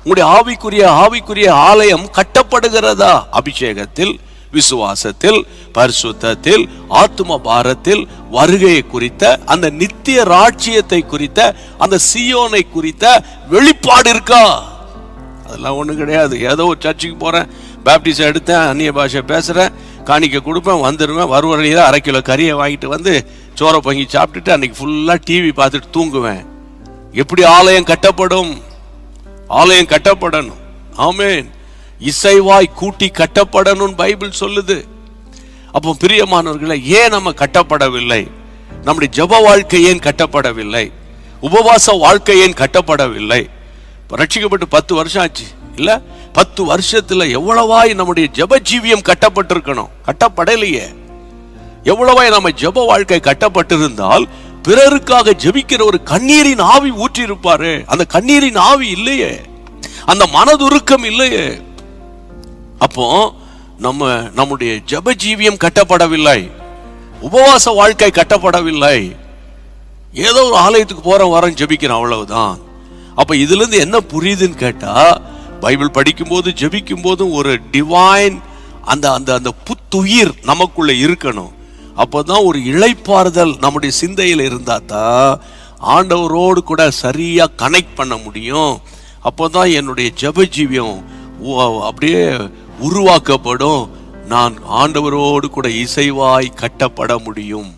உங்களுடைய ஆவிக்குரிய ஆலயம் கட்டப்படுகிறதா? அபிஷேகத்தில், விசுவாசத்தில், பரிசுத்தத்தில், ஆத்தும பாரத்தில், வருகையை குறித்த அந்த நித்திய ராஜ்யத்தை குறித்த அந்த சீயோனை குறித்த வெளிப்பாடு இருக்கா? அதெல்லாம் ஒண்ணும் கிடையாது. ஏதோ ஒரு சர்ச்சுக்கு போறேன், பேப்டிஸ்ட் எடுத்தேன், அந்நிய பாஷை பேசுறேன், காணிக்க கொடுப்பேன், வந்துடுவேன், வருவரையில் 1/2 கிலோ கறியை வாங்கிட்டு வந்து சோறை பொங்கி சாப்பிட்டுட்டு அன்னைக்கு ஃபுல்லா டிவி பார்த்துட்டு தூங்குவேன். எப்படி ஆலயம் கட்டப்படும்? ஆலயம் கட்டப்படணும். ஆமென். இசைவாய் கூட்டி கட்டப்படணும் பைபிள் சொல்லுது. அப்போ பிரியமானவர்களே, ஏன் நம்ம கட்டப்படவில்லை? நம்முடைய ஜெப வாழ்க்கை ஏன் கட்டப்படவில்லை? உபவாச வாழ்க்கை ஏன் கட்டப்படவில்லை? ரட்சிக்கப்பட்டு 10 வருஷம் ஆச்சு இல்ல? 10 வருஷத்துல எவ்வளவாய் நம்முடைய ஜெப ஜீவியம் கட்டப்பட்டிருக்கணும்? கட்டப்படலையே. எவ்வளவாய் நம்ம ஜெப வாழ்க்கை கட்டப்பட்டிருந்தால் பிறருக்காக ஜெபிக்கிற ஒரு கண்ணீரின் ஆவி ஊற்றி இருப்பாரு. அந்த கண்ணீரின் ஆவி இல்லையே, அந்த மனதுருக்கம் இல்லையே. அப்போ நம்முடைய ஜெப ஜீவியம் கட்டப்படவில்லை, உபவாச வாழ்க்கை கட்டப்படவில்லை. ஏதோ ஒரு ஆலயத்துக்கு போற வாரம் ஜெபிக்கிறோம், அவ்வளவுதான். அப்ப இதுல இருந்து என்ன புரியுதுன்னு கேட்டா, பைபிள் படிக்கும் போது ஜெபிக்கும் போதும் ஒரு டிவைன் அந்த அந்த அந்த புத்துயிர் நமக்குள்ள இருக்கணும். அப்போதான் ஒரு இளைப்பாறுதல் நம்முடைய சிந்தையில் இருந்தா தான் ஆண்டவரோடு கூட சரியா கனெக்ட் பண்ண முடியும். அப்போதான் என்னுடைய ஜெப ஜீவியம் அப்படியே உருவாக்கப்படும். நான் ஆண்டவரோடு கூட இசைவாய் கட்டப்பட முடியும்.